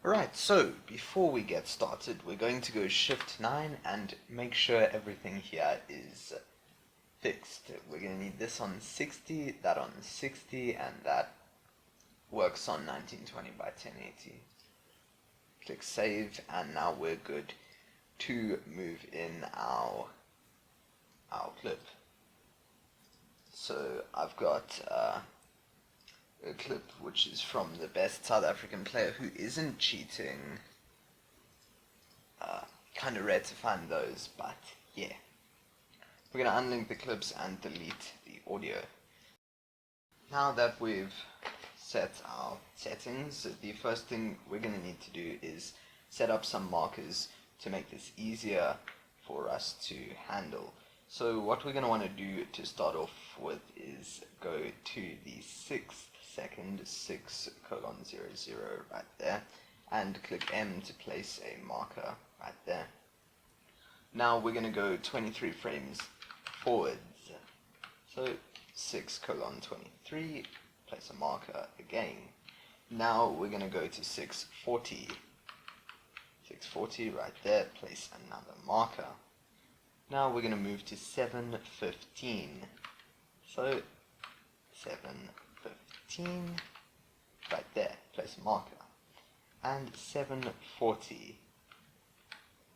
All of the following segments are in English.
Alright, so before we get started, we're going to go Shift 9 and make sure everything here is fixed. We're going to need this on 60, that on 60, and that works on 1920 by 1080. Click Save, and now we're good to move in our clip. So I've got a clip which is from the best South African player who isn't cheating. Kind of rare to find those, but yeah. We're going to unlink the clips and delete the audio. Now that we've set our settings, the first thing we're going to need to do is set up some markers to make this easier for us to handle. So what we're going to want to do to start off with is go to the 6th second 6:00 right there, and click M to place a marker right there. Now we're going to go 23 frames forwards. So 6:23, place a marker again. Now we're going to go to 6:40. 6:40 right there, place another marker. Now we're going to move to 7:15. So 7:15 right there, place a marker. And 7:40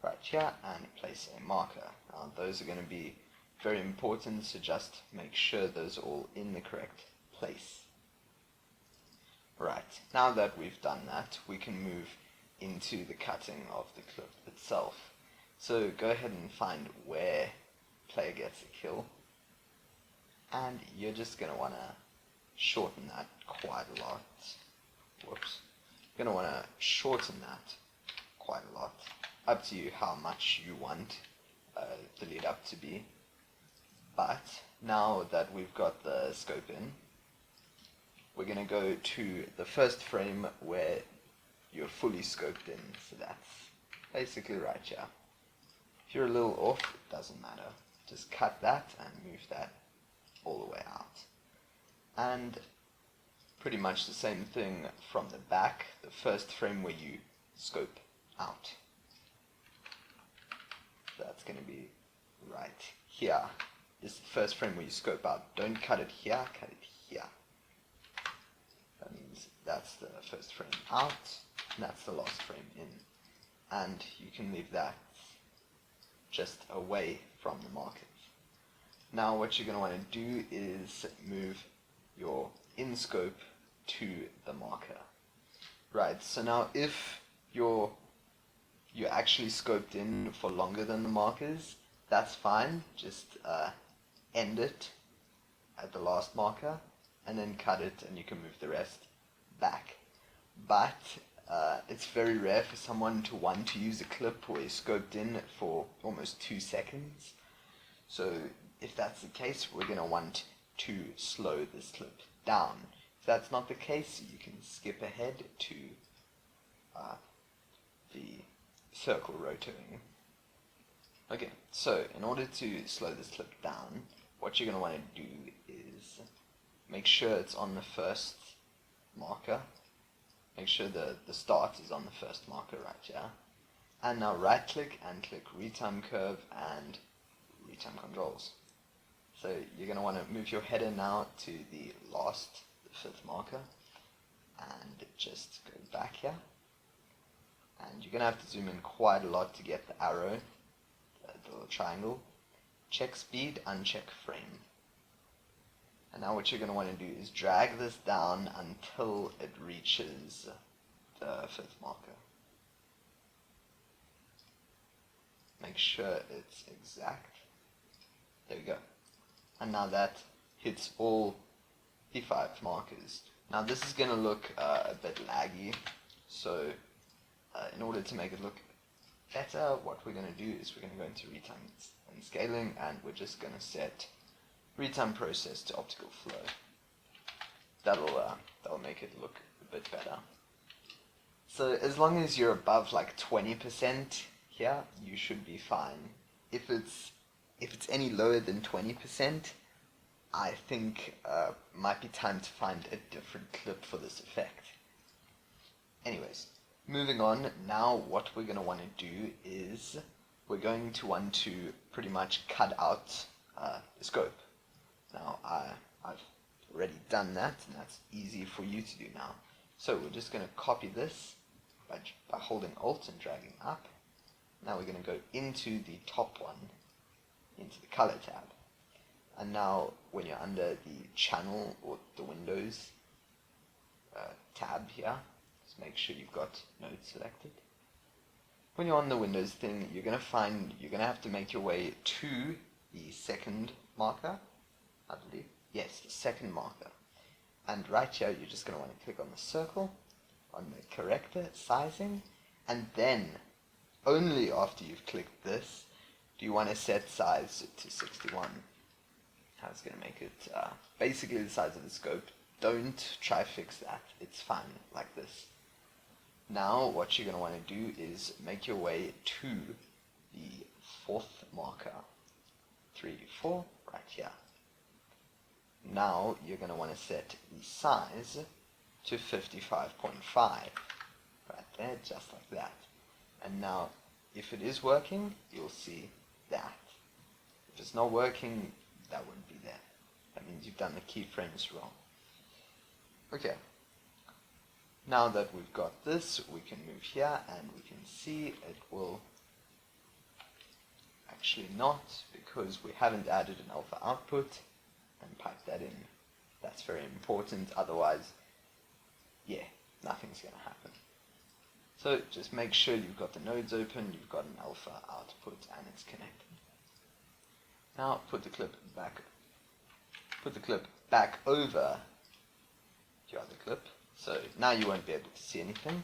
right here, and place a marker. Now those are going to be very important, so just make sure those are all in the correct place. Right, now that we've done that, we can move into the cutting of the clip itself. So go ahead and find where player gets a kill, and you're just going to want to shorten that quite a lot. Whoops. You're going to want to shorten that quite a lot. Up to you how much you want the lead up to be. But now that we've got the scope in, we're going to go to the first frame where you're fully scoped in. So that's basically right here. If you're a little off, it doesn't matter. Just cut that and move that all the way out. And pretty much the same thing from the back, the first frame where you scope out. That's going to be right here. This is the first frame where you scope out. Don't cut it here, cut it here. That means that's the first frame out, and that's the last frame in. And you can leave that just away from the markers. Now what you're going to want to do is move your in-scope to the marker. Right, so now if you're actually scoped in for longer than the markers, that's fine. Just end it at the last marker, and then cut it, and you can move the rest back. But it's very rare for someone to want to use a clip where you're scoped in for almost 2 seconds. So if that's the case, we're going to want to slow this clip down. If that's not the case, you can skip ahead to the circle rotating. Okay, so in order to slow this clip down, what you're going to want to do is make sure it's on the first marker. Make sure the start is on the first marker right here. And now right click and click retime curve and retime controls. So you're going to want to move your header now to the last, the 5th marker, and just go back here. And you're going to have to zoom in quite a lot to get the arrow, the little triangle. Check speed, uncheck frame. And now what you're going to want to do is drag this down until it reaches the 5th marker. Make sure it's exact. There we go. And now that hits all the 5 markers. Now this is going to look a bit laggy, so in order to make it look better, what we're going to do is we're going to go into retime and scaling, and we're just going to set retime process to optical flow. That'll make it look a bit better. So as long as you're above like 20% here, you should be fine. If it's any lower than 20%, I think might be time to find a different clip for this effect. Anyways, Moving on, now what we're going to want to do is we're going to want to pretty much cut out the scope. Now I've already done that, and that's easy for you to do now. So we're just going to copy this by holding Alt and dragging up. Now we're going to go into the top one, into the color tab. And now when you're under the channel or the Windows tab here, just make sure you've got node selected. When you're on the Windows thing, you're going to have to make your way to the second marker, I believe. Yes, the second marker. And right here, you're just going to want to click on the circle, on the corrector, sizing, and then, only after you've clicked this, do you want to set size to 61. That's going to make it basically the size of the scope. Don't try fix that. It's fine like this. Now, what you're going to want to do is make your way to the fourth marker. 3, 4, right here. Now, you're going to want to set the size to 55.5. Right there, just like that. And now, if it is working, you'll see that. If it's not working, that wouldn't be there. That means you've done the keyframes wrong. Okay. Now that we've got this, we can move here and we can see it will actually not, because we haven't added an alpha output and pipe that in. That's very important, otherwise, yeah, nothing's going to happen. So just make sure you've got the nodes open, you've got an alpha output, and it's connected. Now put the clip back over your other clip. So now you won't be able to see anything.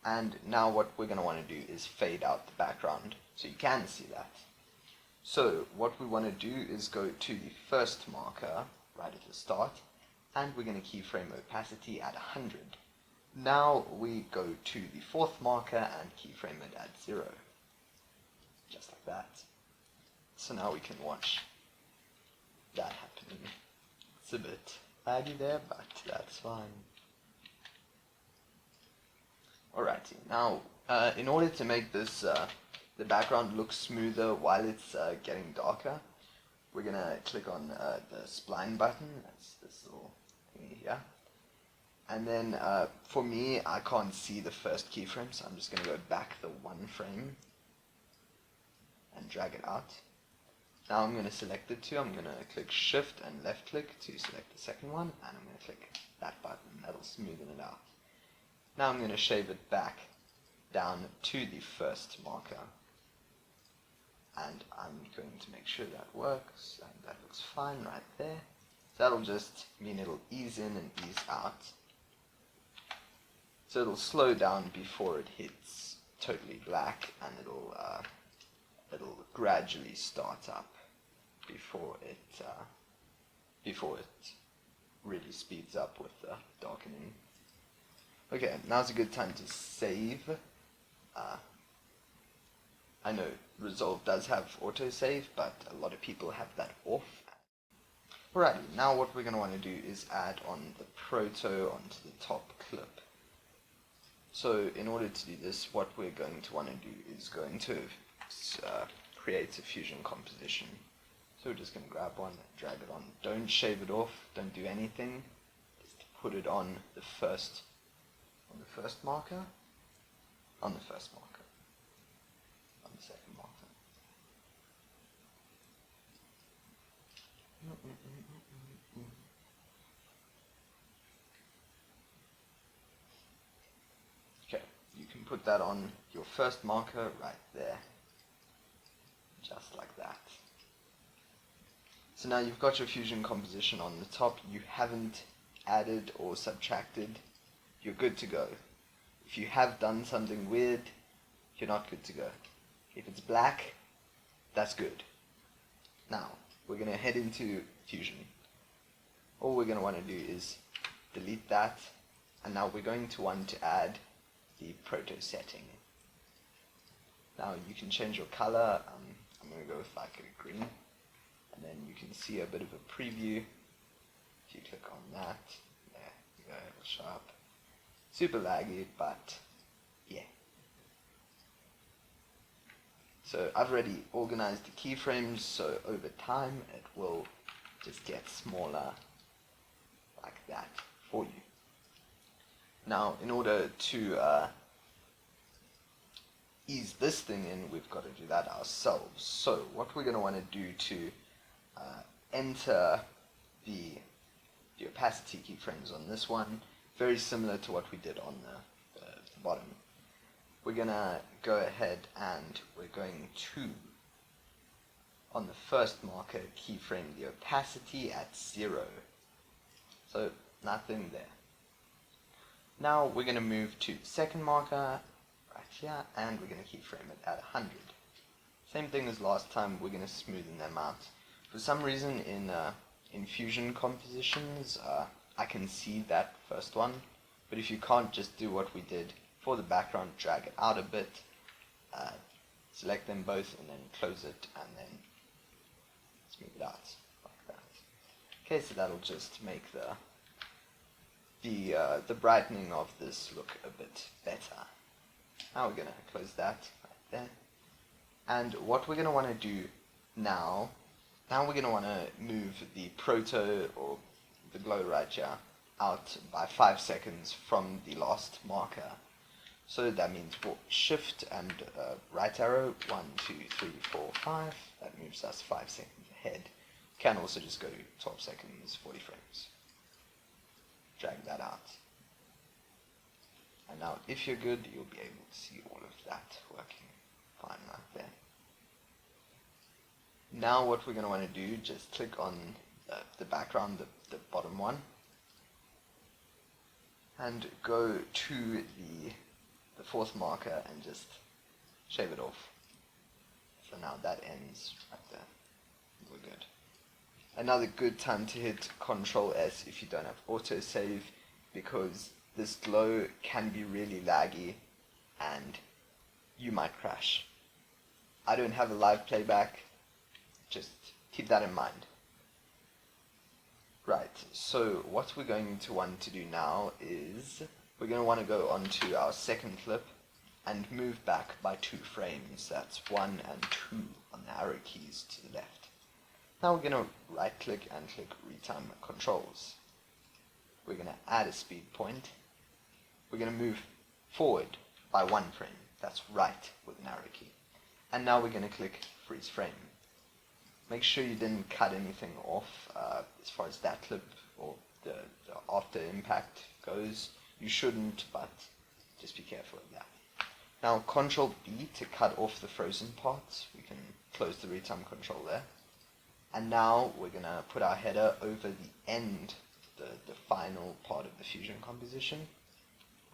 And now what we're going to want to do is fade out the background so you can see that. So what we want to do is go to the first marker right at the start, and we're going to keyframe opacity at 100. Now we go to the fourth marker and keyframe it at 0. Just like that. So now we can watch that happening. It's a bit laggy there, but that's fine. Alrighty, now in order to make this the background look smoother while it's getting darker, we're gonna click on the spline button. That's this little thingy here. And then for me, I can't see the first keyframe, so I'm just gonna go back the one frame and drag it out. Now I'm gonna select the two. I'm gonna click Shift and left click to select the second one, and I'm gonna click that button. That'll smoothen it out. Now I'm going to shave it back down to the first marker, and I'm going to make sure that works, and that looks fine right there. So that'll just mean it'll ease in and ease out. So it'll slow down before it hits totally black, and it'll gradually start up before it really speeds up with the darkening. Okay, now's a good time to save. I know Resolve does have autosave, but a lot of people have that off. Alrighty, now what we're going to want to do is add on the proto onto the top clip. So in order to do this, what we're going to want to do is going to create a fusion composition. So we're just going to grab one, drag it on. Don't shave it off, don't do anything. Just put it on the first marker, on the first marker, on the second marker. Okay, you can put that on your first marker right there, just like that. So now you've got your fusion composition on the top. You haven't added or subtracted. You're good to go. If you have done something weird, you're not good to go. If it's black, that's good. Now, we're going to head into Fusion. All we're going to want to do is delete that, and now we're going to want to add the proto setting. Now you can change your color. I'm going to go with like a green, and then you can see a bit of a preview. If you click on that, there you go, it'll show up. Super laggy, but yeah, So I've already organized the keyframes, so over time it will just get smaller like that for you. Now, in order to ease this thing in, we've got to do that ourselves. So what we're going to want to do to enter the opacity keyframes on this one, very similar to what we did on the bottom. We're going to go ahead and we're going to, on the first marker, keyframe the opacity at 0. So nothing there. Now we're going to move to second marker right here, and we're going to keyframe it at 100. Same thing as last time, we're going to smoothen them out. For some reason in Fusion compositions, I can see that first one, but if you can't, just do what we did for the background, drag it out a bit, select them both, and then close it, and then smooth it out like that. Okay, so that'll just make the brightening of this look a bit better. Now we're going to close that right there. And what we're going to want to do now we're going to want to move the proto, or the glow right here, out by 5 seconds from the last marker. So that means shift and right arrow, 1, 2, 3, 4, 5, that moves us 5 seconds ahead. Can also just go to 12 seconds, 40 frames. Drag that out. And now if you're good, you'll be able to see all of that working fine right there. Now what we're going to want to do, just click on the background, the bottom one, and go to the fourth marker and just shave it off. So now that ends right there. We're good. Another good time to hit Ctrl S if you don't have autosave, because this glow can be really laggy and you might crash. I don't have a live playback, just keep that in mind. Right, so what we're going to want to do now is we're going to want to go onto our second clip and move back by 2 frames. That's 1 and 2 on the arrow keys to the left. Now we're going to right click and click retime controls. We're going to add a speed point. We're going to move forward by 1 frame. That's right with an arrow key. And now we're going to click freeze frame. Make sure you didn't cut anything off as far as that clip or the after impact goes. You shouldn't, but just be careful of that. Now Ctrl B to cut off the frozen parts. We can close the retime control there. And now we're going to put our header over the end, the final part of the Fusion composition.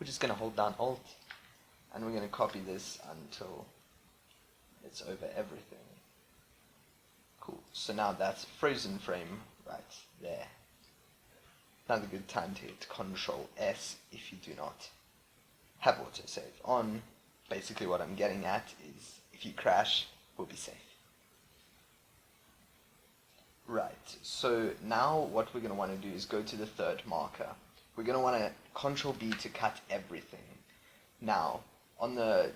We're just going to hold down Alt, and we're going to copy this until it's over everything. Cool. So now that's frozen frame right there. Another good time to hit Ctrl S if you do not have autosave on. Basically what I'm getting at is if you crash, we'll be safe. Right, so now what we're going to want to do is go to the third marker. We're going to want to Ctrl B to cut everything. Now, on the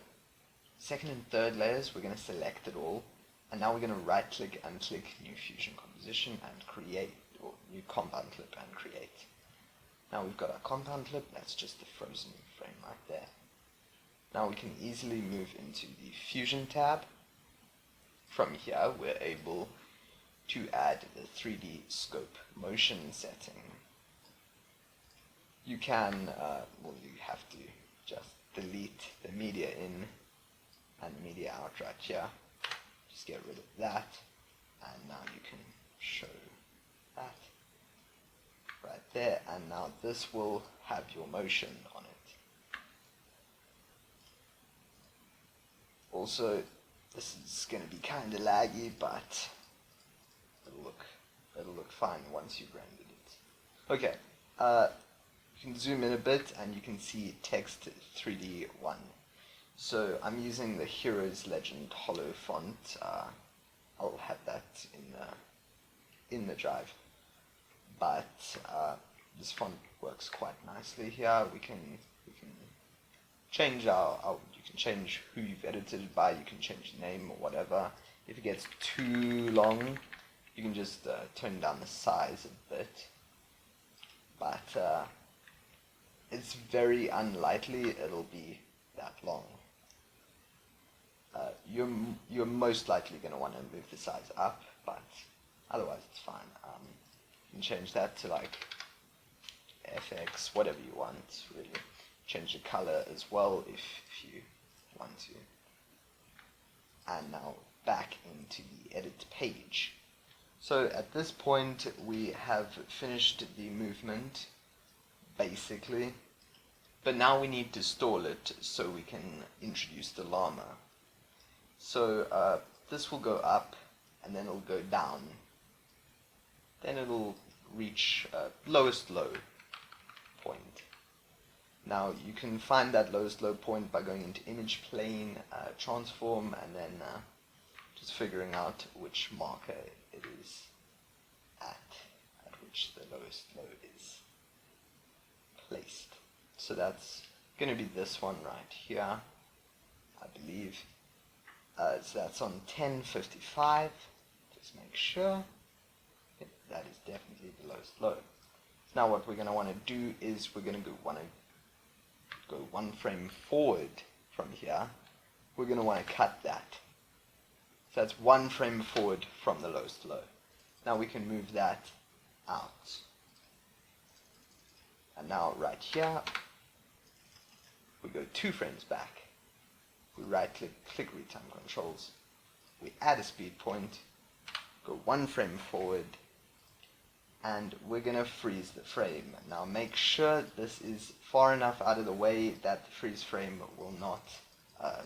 second and third layers, we're going to select it all. And now we're going to right click and click New Fusion Composition and create, or New Compound Clip and create. Now we've got our compound clip, that's just the frozen frame right there. Now we can easily move into the Fusion tab. From here we're able to add the 3D scope motion setting. You can, you have to just delete the media in and the media out right here. Just get rid of that, and now you can show that right there, and now this will have your motion on it. Also, this is going to be kind of laggy, but it'll look fine once you've rendered it. Okay, you can zoom in a bit and you can see text 3D 1. So I'm using the Heroes Legend Hollow font. I'll have that in the drive. But this font works quite nicely here. We can change our you can change who you've edited it by, you can change the name or whatever. If it gets too long, you can just turn down the size a bit. But it's very unlikely it'll be that long. You're most likely going to want to move the size up, but otherwise it's fine. You can change that to like FX, whatever you want, really. Change the color as well if you want to. And now back into the edit page. So at this point we have finished the movement, basically. But now we need to stall it so we can introduce the llama. So this will go up, and then it'll go down. Then it'll reach lowest low point. Now you can find that lowest low point by going into image plane, transform, and then just figuring out which marker it is at which the lowest low is placed. So that's going to be this one right here, I believe. So that's on 1055. Just make sure. Yep, that is definitely the lowest low. Now what we're going to want to do is we're going to want to go one frame forward from here. We're going to want to cut that. So that's one frame forward from the lowest low. Now we can move that out. And now right here, we go 2 frames back. We right click, click retime controls. We add a speed point, go 1 frame forward, and we're going to freeze the frame. Now make sure this is far enough out of the way that the freeze frame will not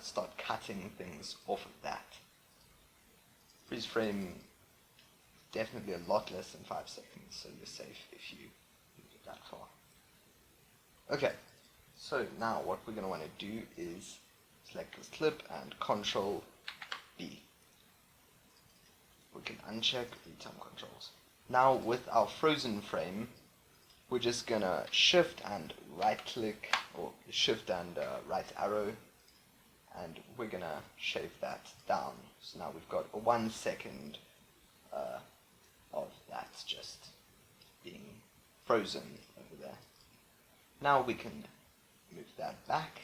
start cutting things off of that. Freeze frame definitely a lot less than 5 seconds, so you're safe if you move it that far. Okay, so now what we're going to want to do is select this clip and Control B. We can uncheck retime controls. Now with our frozen frame, we're just going to shift and right click, or shift and right arrow, and we're going to shave that down. So now we've got a 1 second of that just being frozen over there. Now we can move that back.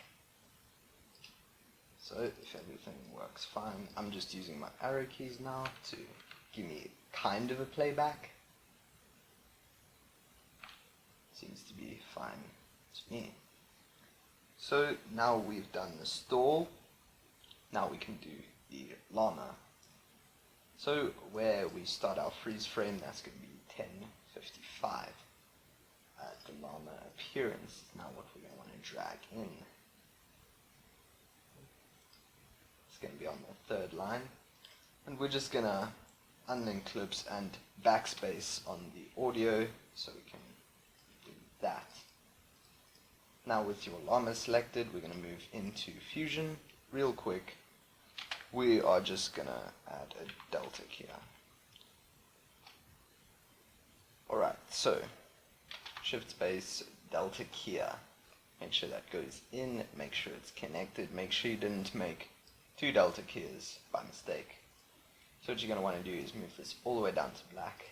So if everything works fine, I'm just using my arrow keys now to give me kind of a playback. Seems to be fine to me. So now we've done the stall. Now we can do the llama. So where we start our freeze frame, that's going to be 1055. The llama appearance. Now what we're going to want to drag in. It's going to be on the 3rd line. And we're just going to unlink clips and backspace on the audio so we can do that. Now with your llama selected, we're going to move into Fusion real quick. We are just going to add a delta here. Alright, so shift space, delta here. Make sure that goes in, make sure it's connected, make sure you didn't make 2 delta keys by mistake. So what you're going to want to do is move this all the way down to black,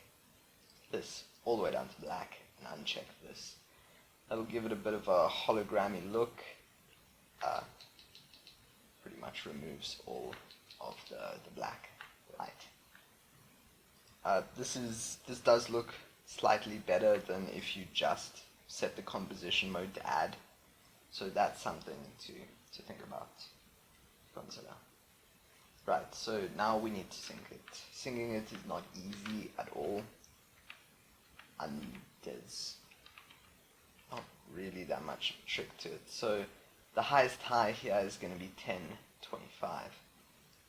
this all the way down to black, and uncheck this. That'll give it a bit of a hologrammy look. Pretty much removes all of the black light. This does look slightly better than if you just set the composition mode to add. So that's something to think about, consider. Right, so now we need to sync it. Syncing it is not easy at all, and there's not really that much trick to it. So the highest high here is going to be 1025.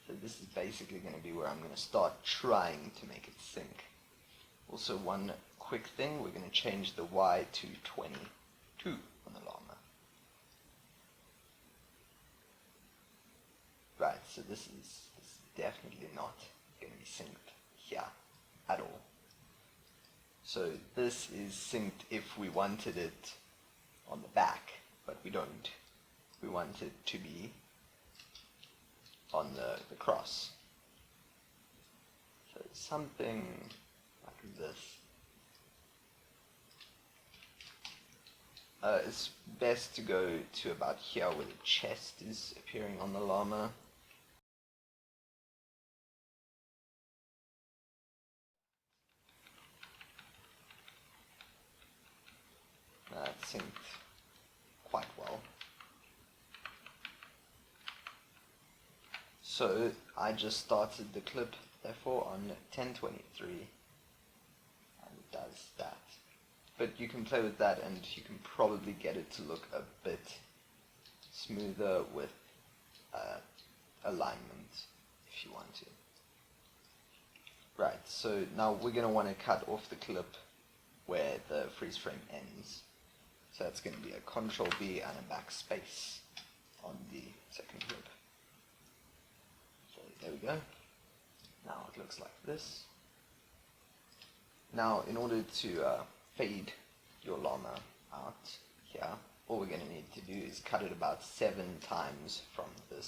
So this is basically going to be where I'm going to start trying to make it sync. Also, one quick thing, we're going to change the Y to 22 on the llama. Right, so this is definitely not going to be synced here at all. So this is synced if we wanted it on the back, but we don't. We want it to be on the cross. So something like this. It's best to go to about here where the chest is appearing on the llama. That synced quite well. So I just started the clip therefore on 1023 and it does that. But you can play with that and you can probably get it to look a bit smoother with alignment if you want to. Right, so now we're going to want to cut off the clip where the freeze frame ends. So that's going to be a Control B and a backspace on the second clip. So there we go. Now it looks like this. Now in order to fade your llama out here, all we're going to need to do is cut it about 7 times from the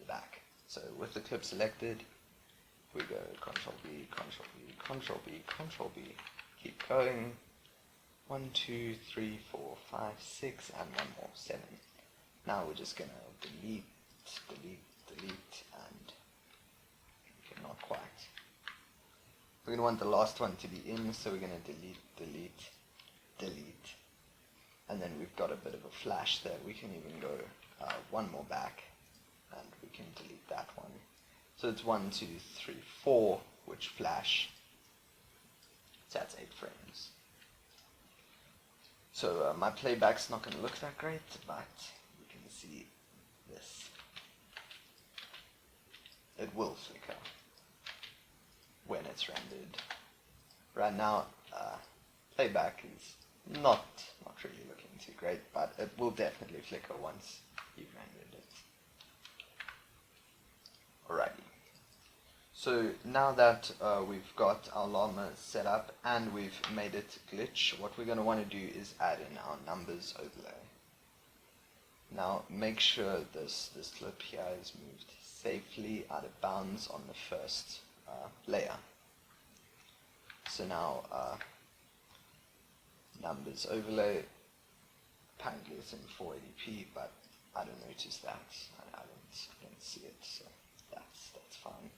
back. So with the clip selected, we go Control B, Control B, Control B, Control B, keep going, 1, 2, 3, 4, 5, 6, and one more, 7. Now we're just going to delete, and okay, not quite. We're going to want the last one to be in, so we're going to delete, and then we've got a bit of a flash there. We can even go one more back, and we can delete that one. So it's 1, 2, 3, 4, which flash. So that's 8 frames. So my playback's not going to look that great, but you can see this. It will flicker when it's rendered. Right now, playback is not really looking too great, but it will definitely flicker once you've rendered it. Alrighty. So now that we've got our llama set up and we've made it glitch, what we're going to want to do is add in our numbers overlay. Now make sure this clip here is moved safely out of bounds on the first layer. So now numbers overlay, apparently it's in 480p, but I don't notice that. I don't see it, so that's fine.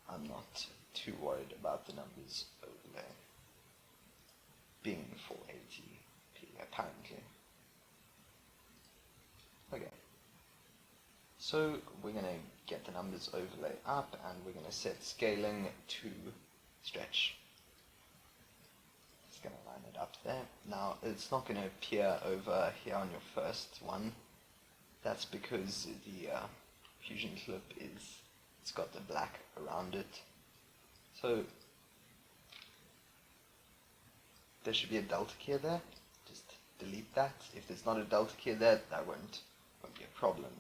I'm not too worried about the numbers overlay being 480p apparently. Okay, so we're going to get the numbers overlay up and we're going to set scaling to stretch. It's going to line it up there. Now it's not going to appear over here on your first one. That's because the fusion clip it's got the black around it. So there should be a delta key there. Just delete that. If there's not a delta key there, that won't be a problem.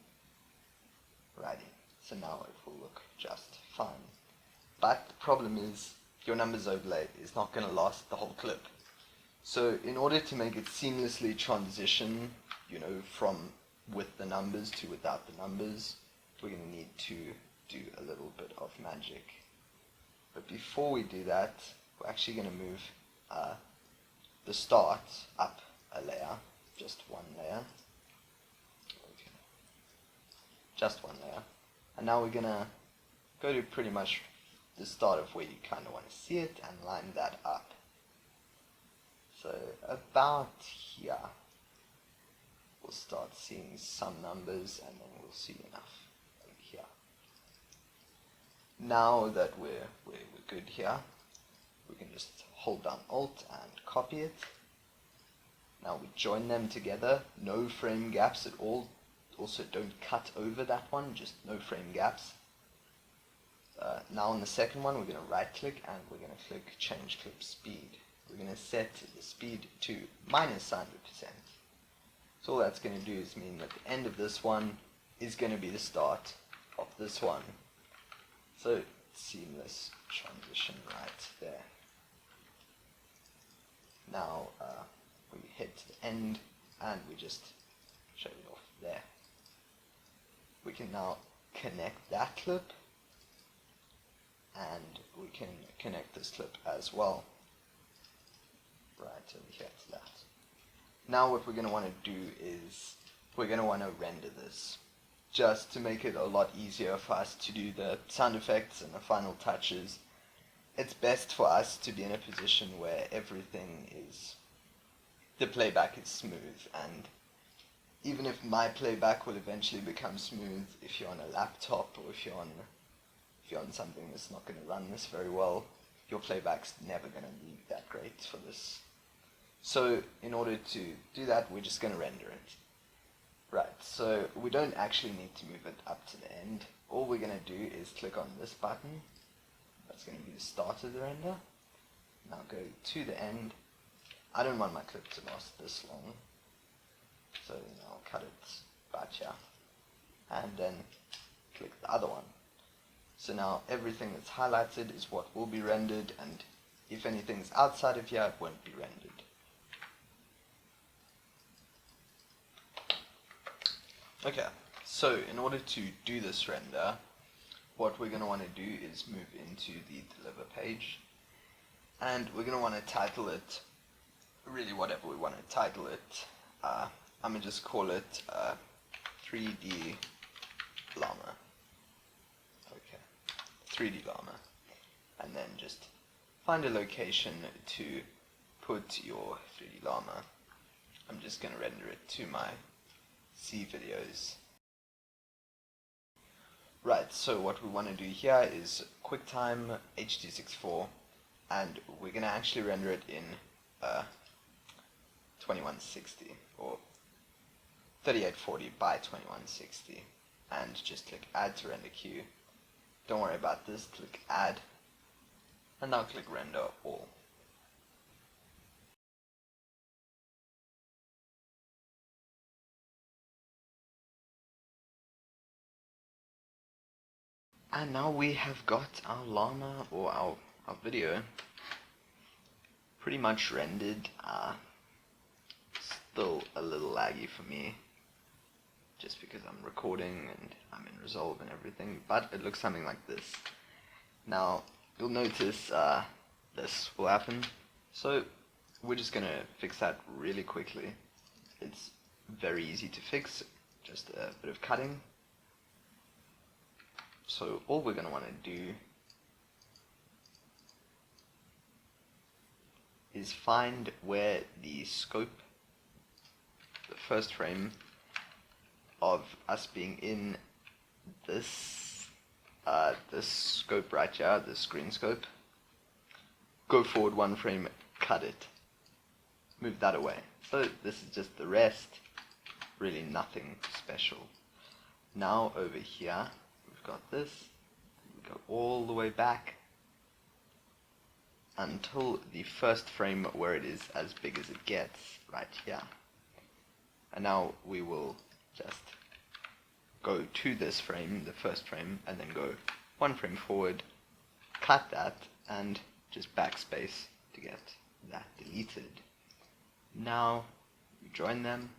Righty. So now it will look just fine. But the problem is your numbers overlay is not going to last the whole clip. So in order to make it seamlessly transition, from with the numbers to without the numbers, we're going to need to do a little bit of magic. But before we do that, we're actually going to move the start up a layer, just one layer. Okay. Just one layer. And now we're going to go to pretty much the start of where you kind of want to see it and line that up. So about here, we'll start seeing some numbers and then we'll see enough over here. Now that we're good here, we can just hold down Alt and copy it. Now we join them together, no frame gaps at all. Also don't cut over that one, just no frame gaps. Now on the second one, we're going to right click and we're going to click change clip speed. We're going to set the speed to -100%. So all that's going to do is mean that the end of this one is going to be the start of this one. So seamless transition right there. Now we head to the end and we just show it off there. We can now connect that clip, and we can connect this clip as well. Right over here to that. Now what we're going to want to do is we're going to want to render this, just to make it a lot easier for us to do the sound effects and the final touches. It's best for us to be in a position where everything is, the playback is smooth, and even if my playback will eventually become smooth, if you're on a laptop or if you're on something that's not going to run this very well, your playback's never going to be that great for this. So in order to do that, we're just going to render it. Right, so we don't actually need to move it up to the end. All we're going to do is click on this button. That's going to be the start of the render. Now go to the end. I don't want my clip to last this long, so I'll cut it right here. And then click the other one. So now everything that's highlighted is what will be rendered, and if anything's outside of here, it won't be rendered. Okay, so in order to do this render, what we're going to want to do is move into the deliver page, and we're going to want to title it really whatever we want to title it. I'm going to just call it 3D llama. Okay, 3D llama, and then just find a location to put your 3D llama. I'm just going to render it to my C videos. Right, so what we want to do here is QuickTime H.264, and we're going to actually render it in 2160 or 3840 by 2160, and just click add to render queue. Don't worry about this, click add, and now click render all. And now we have got our llama, or our video, pretty much rendered. Still a little laggy for me, just because I'm recording and I'm in Resolve and everything, but it looks something like this. Now, you'll notice this will happen, so we're just going to fix that really quickly. It's very easy to fix, just a bit of cutting. So all we're going to want to do is find where the scope, the first frame of us being in this this scope right here, this screen scope, go forward one frame, cut it, move that away. So this is just the rest, really nothing special. Now over here we've got this, we go all the way back until the first frame where it is as big as it gets, right here. And now we will just go to this frame, the first frame, and then go one frame forward, cut that, and just backspace to get that deleted. Now we join them,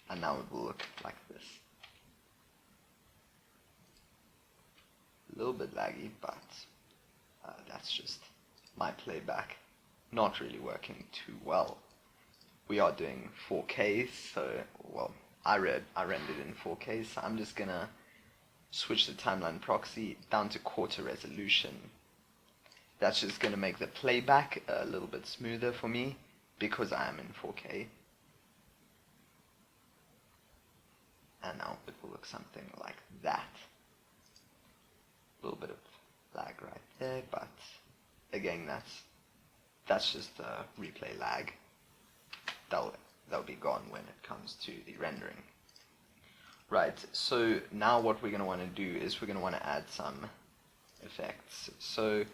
and now it will look like this. A little bit laggy, but that's just my playback not really working too well. We are doing 4K, so, well, I rendered in 4K, so I'm just gonna switch the timeline proxy down to quarter resolution. That's just gonna make the playback a little bit smoother for me, because I am in 4K. And now it will look something like that. A little bit of lag right there, but again, that's just the replay lag. That'll be gone when it comes to the rendering. Right, so now what we're going to want to do is we're going to want to add some effects. So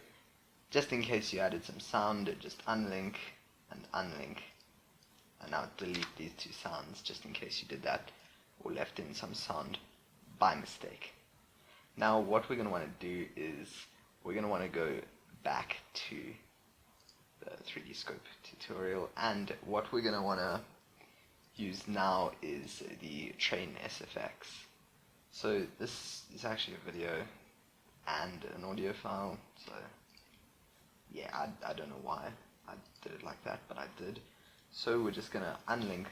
just in case you added some sound, just unlink and unlink, and now delete these two sounds just in case you did that or left in some sound by mistake. Now what we're going to want to do is we're going to want to go back to the 3D scope tutorial, and what we're going to want to use now is the train SFX. So this is actually a video and an audio file, so yeah, I don't know why I did it like that, but I did. So we're just gonna unlink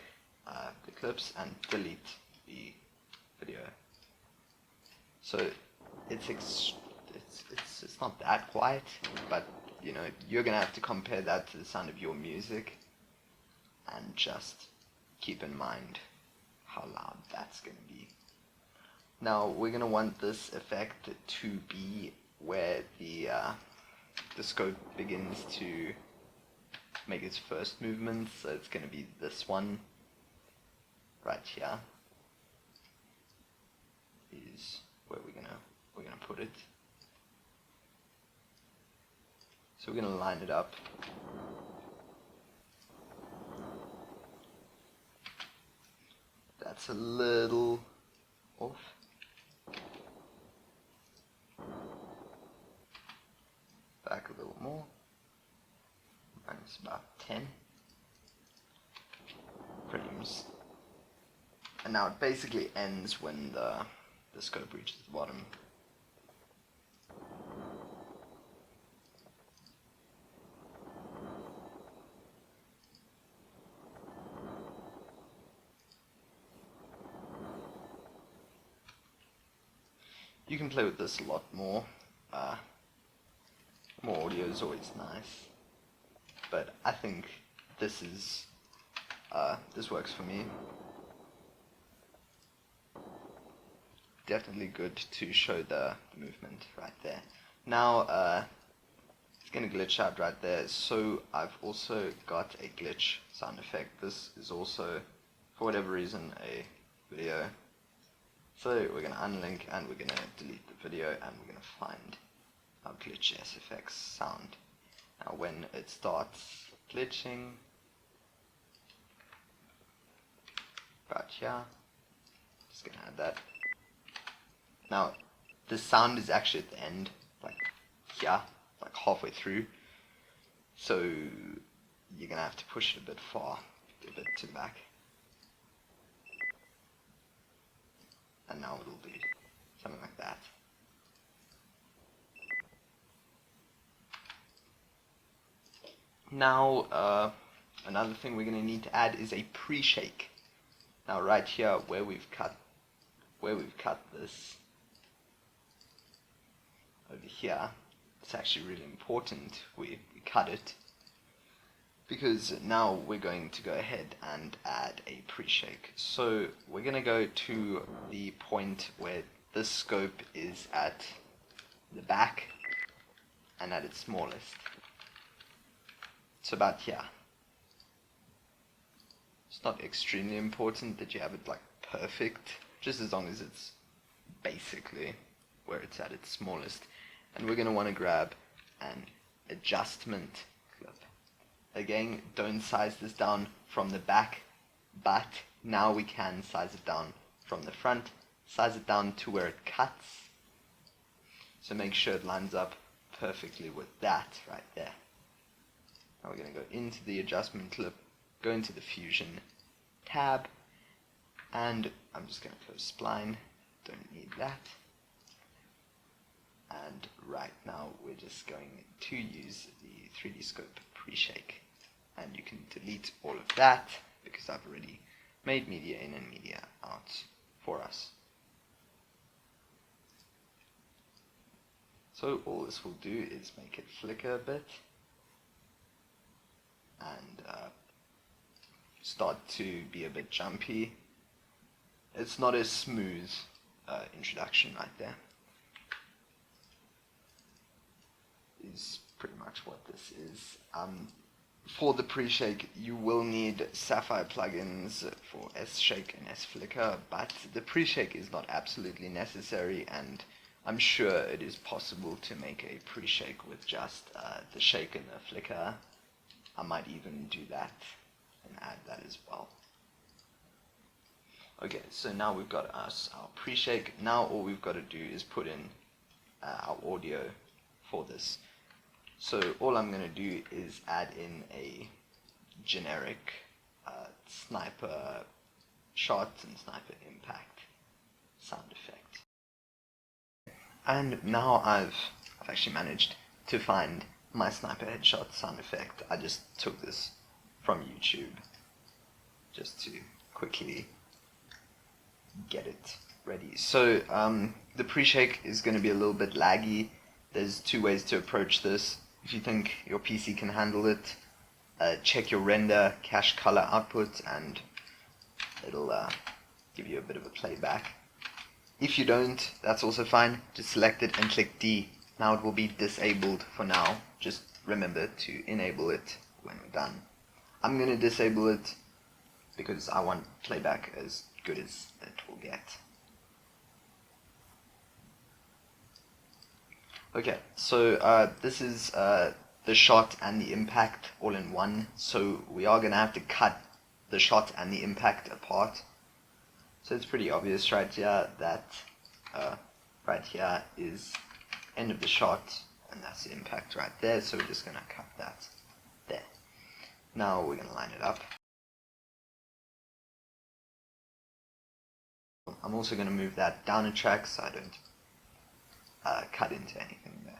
the clips and delete the video. So it's not that quiet, but you know, you're gonna have to compare that to the sound of your music, and just keep in mind how loud that's gonna be. Now we're gonna want this effect to be where the scope begins to make its first movement, so it's gonna be this one right here is where we're gonna put it. So we're gonna line it up. That's a little off. Back a little more. Minus about 10 frames. And now it basically ends when the scope reaches the bottom. You can play with this a lot more. More audio is always nice, but I think this works for me. Definitely good to show the movement right there. Now it's gonna glitch out right there, so I've also got a glitch sound effect. This is also, for whatever reason, a video. So we're gonna unlink and we're gonna delete the video and we're gonna find our glitch SFX sound. Now when it starts glitching, right here, just gonna add that. Now the sound is actually at the end, like here, like halfway through, so you're gonna have to push it a bit far, a bit to the back. And now it'll be something like that. Now another thing we're going to need to add is a pre-shake. Now right here where we've cut this over here, it's actually really important we cut it, because now we're going to go ahead and add a pre-shake. So we're going to go to the point where this scope is at the back and at its smallest. It's about here. It's not extremely important that you have it like perfect, just as long as it's basically where it's at its smallest. And we're going to want to grab an adjustment clip. Again, don't size this down from the back, but now we can size it down from the front, size it down to where it cuts. So make sure it lines up perfectly with that right there. Now we're going to go into the adjustment clip, go into the fusion tab, and I'm just going to close spline, don't need that. And right now we're just going to use the 3D scope pre-shake, and you can delete all of that because I've already made media in and media out for us. So all this will do is make it flicker a bit and start to be a bit jumpy. It's not a smooth introduction right there. Is pretty much what this is. For the pre-shake, you will need Sapphire plugins for S-Shake and S-Flicker, but the pre-shake is not absolutely necessary, and I'm sure it is possible to make a pre-shake with just the shake and the flicker. I might even do that and add that as well. Okay, so now we've got our pre-shake. Now all we've got to do is put in our audio for this. So all I'm going to do is add in a generic sniper shot and sniper impact. sound effect. And now I've actually managed to find my sniper headshot sound effect. I just took this from YouTube just to quickly get it ready. So the pre-shake is going to be a little bit laggy. There's two ways to approach this. If you think your PC can handle it, check your render cache color output and it'll give you a bit of a playback. If you don't, that's also fine. Just select it and click D. Now it will be disabled for now. Just remember to enable it when we're done. I'm going to disable it because I want playback as good as it will get. Okay, so this is the shot and the impact all in one. So we are going to have to cut the shot and the impact apart. So it's pretty obvious right here that right here is end of the shot and that's the impact right there. So we're just going to cut that there. Now we're going to line it up. I'm also going to move that down a track so I don't cut into anything there.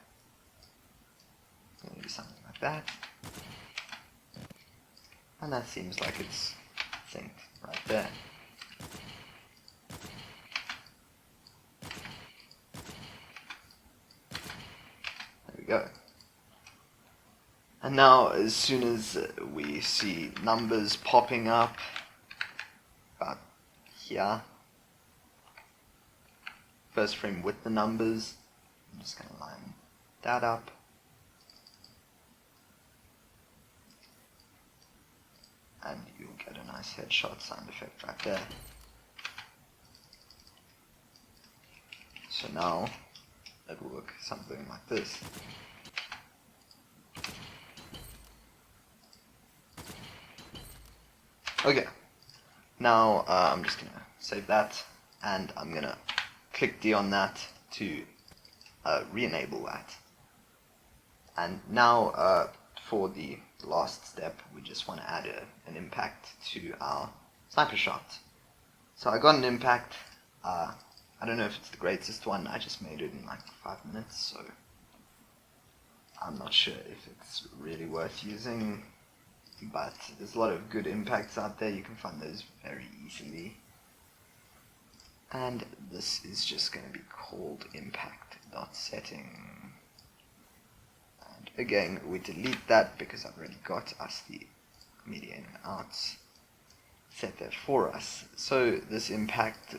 I'm going to do something like that. And that seems like it's synced right there. There we go. And now as soon as we see numbers popping up about here, first frame with the numbers, I'm just going to line that up. And you'll get a nice headshot sound effect right there. So now it will look something like this. Okay, now I'm just going to save that and I'm going to click D on that to re-enable that. And now for the last step, we just want to add an impact to our sniper shot. So I got an impact. I don't know if it's the greatest one. I just made it in like 5 minutes, so I'm not sure if it's really worth using. But there's a lot of good impacts out there. You can find those very easily. And this is just going to be called impact.setting. And again, we delete that because I've already got us the media in and out set there for us. So this impact,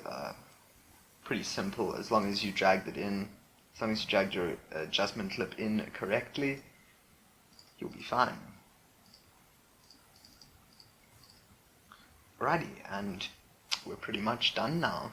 pretty simple. As long as you dragged it in, as long as you dragged your adjustment clip in correctly, you'll be fine. Alrighty, and we're pretty much done now.